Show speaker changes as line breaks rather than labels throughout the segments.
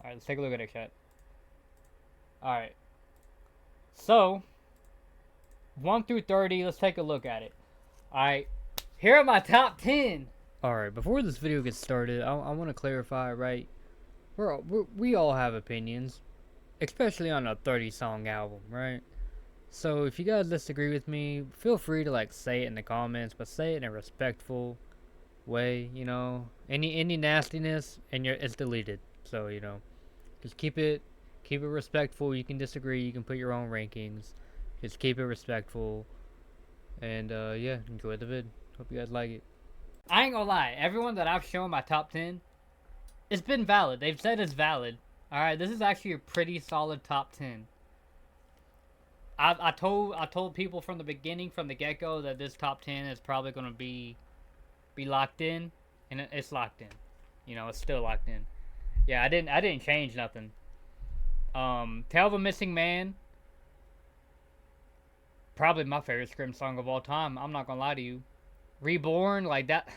Alright, let's take a look at it, chat. Alright. So, 1 through 30, let's take a look at it. Alright. Here are my top 10. Alright, before this video gets started, I want to clarify, right? We all have opinions. Especially on a 30-song album, right? So, if you guys disagree with me, feel free to, like, say it in the comments, but say it in a respectful way, you know? Any nastiness, and it's deleted. So, you know, just keep it respectful. You can disagree, you can put your own rankings. Just keep it respectful. And, yeah, enjoy the vid. Hope you guys like it. I ain't gonna lie, everyone that I've shown my top 10, it's been valid. They've said it's valid. Alright, this is actually a pretty solid top 10. I told people from the beginning, from the get-go, that this top 10 is probably gonna be locked in, and it's locked in. You know, it's still locked in. Yeah, I didn't change nothing. Tale of a Missing Man, probably my favorite Scrim song of all time. I'm not gonna lie to you. Reborn, like that,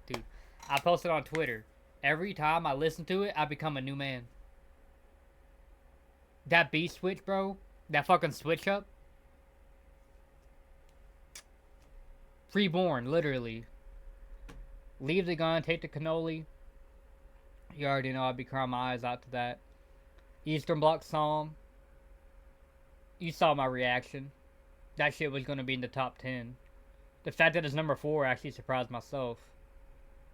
dude. I posted on Twitter. Every time I listen to it, I become a new man. That beat switch, bro. That fucking switch up. Reborn, literally. Leave the gun, take the cannoli. You already know I'd be crying my eyes out to that. Eastern Bloc Psalm. You saw my reaction. That shit was gonna be in the top 10. The fact that it's number 4 actually surprised myself.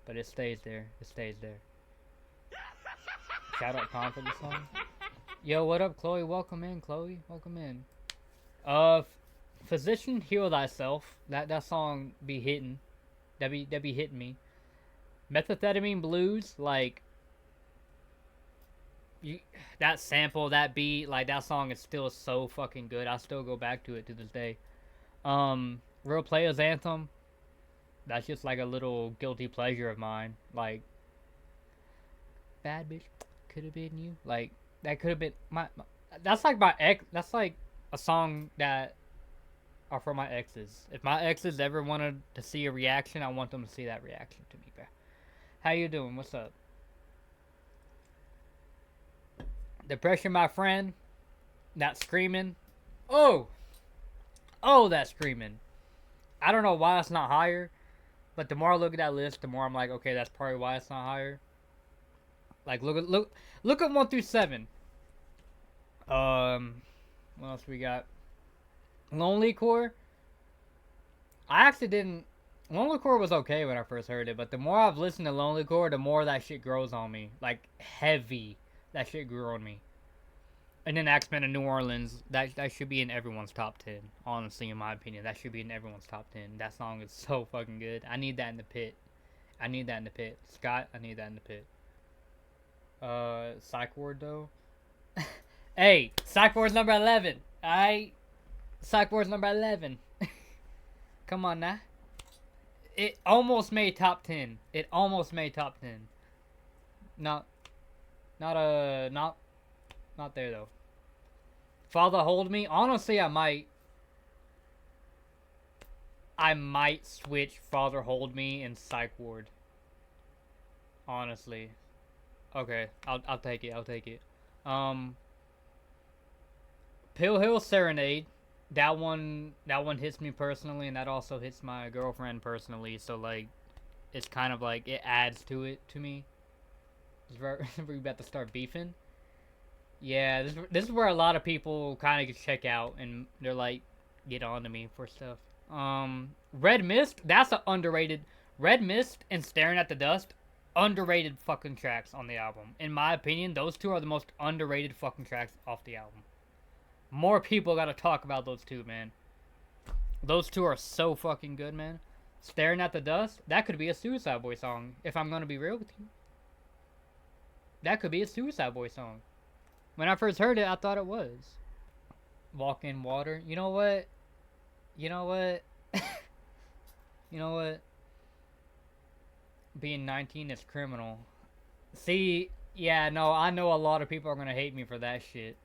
But it stays there. It stays there. Shout out Con for this song. Yo, what up, Chloe? Welcome in, Chloe. Welcome in. Physician, Heal Thyself. That song be hitting. That be hitting me. Methamphetamine Blues, like, that sample, that beat, like, that song is still so fucking good. I still go back to it to this day. Real Players Anthem. That's just like a little guilty pleasure of mine. Like, bad bitch, could have been you. Like, that could have been my that's like my ex. That's like a song that are for my exes. If my exes ever wanted to see a reaction, I want them to see that reaction to me, bro. How you doing? What's up? Depression, my friend. That Screaming. Oh, that Screaming. I don't know why it's not higher, but the more I look at that list, the more I'm like, okay, that's probably why it's not higher. Like, look at 1 through 7. What else we got? Lonely Core. I actually didn't. Lonely Core was okay when I first heard it, but the more I've listened to Lonely Core, the more that shit grows on me. Like, heavy. That shit grew on me. And then X-Men in New Orleans, that should be in everyone's top 10. Honestly, in my opinion, that should be in everyone's top 10. That song is so fucking good. I need that in the pit. I need that in the pit. Scott, I need that in the pit. Psych Ward, though. Hey, Psych Ward's number 11. Alright? Psych Ward's number 11. Come on now. It almost made top 10. It almost made top 10. Not there, though. Father Hold Me. Honestly, I might switch Father Hold Me and Psych Ward. Honestly. Okay, I'll take it. I'll take it. Pill Hill Serenade. That one hits me personally, and that also hits my girlfriend personally. So like, it's kind of like it adds to it to me. We're about to start beefing. Yeah, this is where a lot of people kind of check out, and they're like, get on to me for stuff. Red Mist. That's an underrated. Red Mist and Staring at the Dust. Underrated fucking tracks on the album. In my opinion, those two are the most underrated fucking tracks off the album. More people gotta talk about those two, man. Those two are so fucking good, man. Staring at the Dust, that could be a Suicide Boy song, if I'm gonna be real with you. That could be a Suicide Boy song. When I first heard it, I thought it was. Walk in Water. You know what? You know what? You know what? Being 19 is criminal. See, yeah, no, I know a lot of people are gonna hate me for that shit.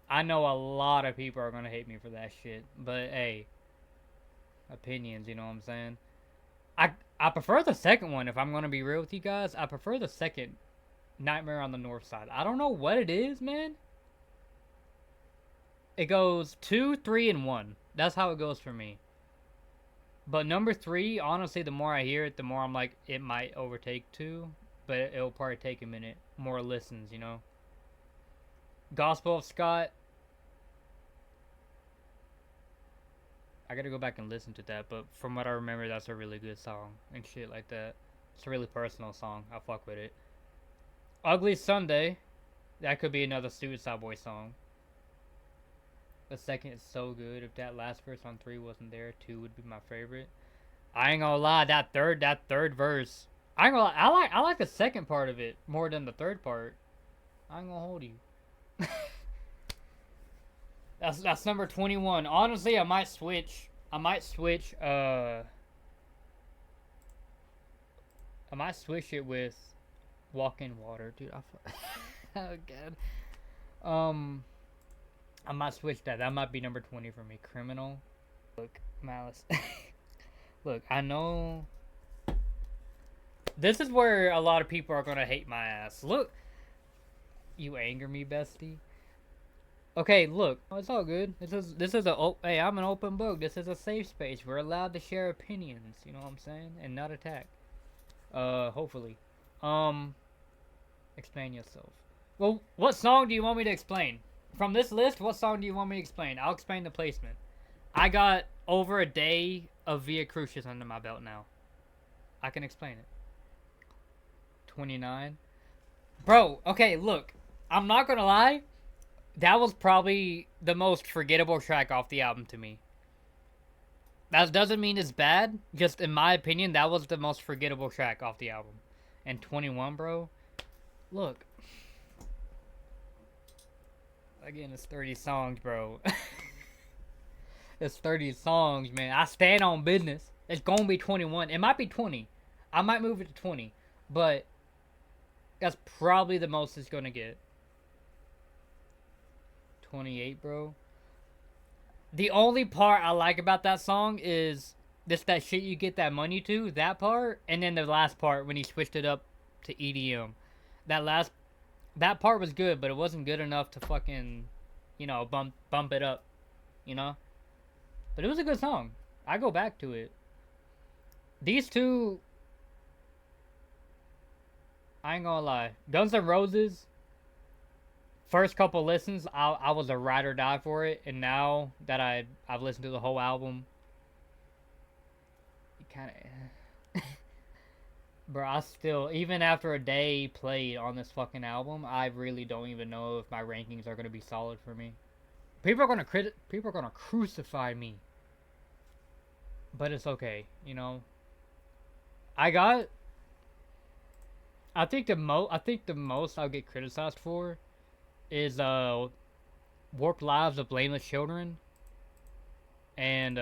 I know a lot of people are gonna hate me for that shit. But hey, opinions, you know what I'm saying? I prefer the second one, if I'm gonna be real with you guys. I prefer the second Nightmare on the North Side. I don't know what it is, man. It goes 2, 3, and 1. That's how it goes for me. But number 3, honestly, the more I hear it, the more I'm like, it might overtake 2. But it'll probably take a minute. More listens, you know. Gospel of Scott. I gotta go back and listen to that. But from what I remember, that's a really good song. And shit like that. It's a really personal song. I fuck with it. Ugly Sunday. That could be another Suicide Boy song. The second is so good. If that last verse on 3 wasn't there, 2 would be my favorite. I ain't gonna lie, that third verse. I ain't gonna lie, I like the second part of it more than the third part. I ain't gonna hold you. That's number 21. Honestly, I might switch. I might switch it with Walk in Water, dude. Oh god. I might switch that. That might be number 20 for me. Criminal. Look, Malice. Look, I know this is where a lot of people are gonna hate my ass. Look, you anger me, bestie. Okay, look, it's all good. This is a hey, I'm an open book. This is a safe space. We're allowed to share opinions. You know what I'm saying, and not attack. Hopefully. Explain yourself. Well, what song do you want me to explain? From this list, what song do you want me to explain? I'll explain the placement. I got over a day of Via Crucis under my belt now. I can explain it. 29. Bro, okay, look. I'm not gonna lie. That was probably the most forgettable track off the album to me. That doesn't mean it's bad. Just in my opinion, that was the most forgettable track off the album. And 21, bro. Look. Again, it's 30 songs, bro. It's 30 songs, man. I stand on business. It's gonna be 21. It might be 20. I might move it to 20. But that's probably the most it's gonna get. 28, bro. The only part I like about that song is this that shit you get that money to, that part, and then the last part when he switched it up to EDM. That part was good, but it wasn't good enough to fucking, you know, bump it up, you know? But it was a good song. I go back to it. These two, I ain't gonna lie. Guns N' Roses, first couple listens, I was a ride or die for it, and now that I've listened to the whole album, it kind of, bro, I still, even after a day played on this fucking album, I really don't even know if my rankings are gonna be solid for me. People are gonna crucify me, but it's okay, you know. I think the most I'll get criticized for is Warped Lives of Blameless Children and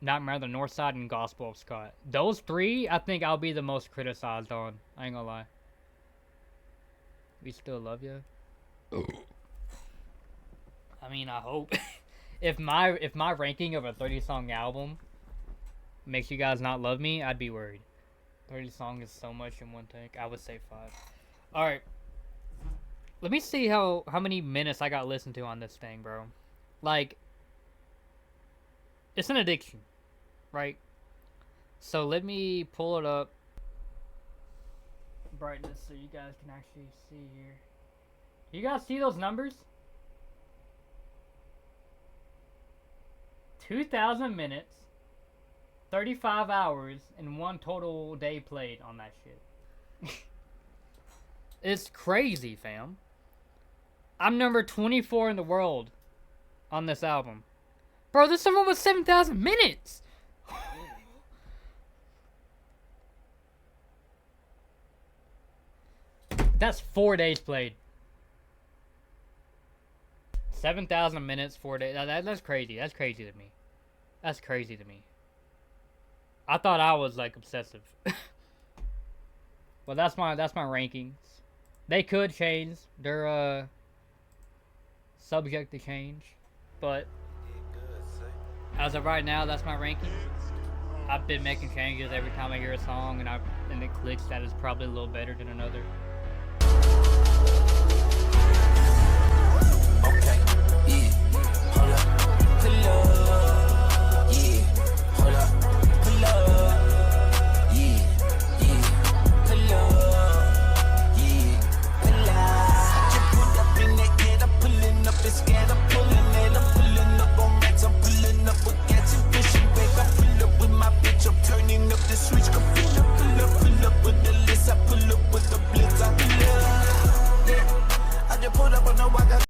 Nightmare on the North Side and Gospel of Scott. Those 3 I think I'll be the most criticized on. I ain't gonna lie. We still love you. I mean, I hope. if my ranking of a 30-song album makes you guys not love me, I'd be worried. 30 songs is so much in one take. I would say 5. Alright. Let me see how many minutes I got listened to on this thing, bro. Like, it's an addiction, right? So let me pull it up. Brightness so you guys can actually see here. You guys see those numbers? 2,000 minutes, 35 hours, and 1 total day played on that shit. It's crazy, fam. I'm number 24 in the world on this album. Bro, this song was 7,000 minutes! That's 4 days played. 7,000 minutes, 4 days. That's crazy. That's crazy to me. That's crazy to me. I thought I was like obsessive. Well, that's my rankings. They could change. They're subject to change, but as of right now, that's my ranking. I've been making changes every time I hear a song, and it clicks that it's probably a little better than another.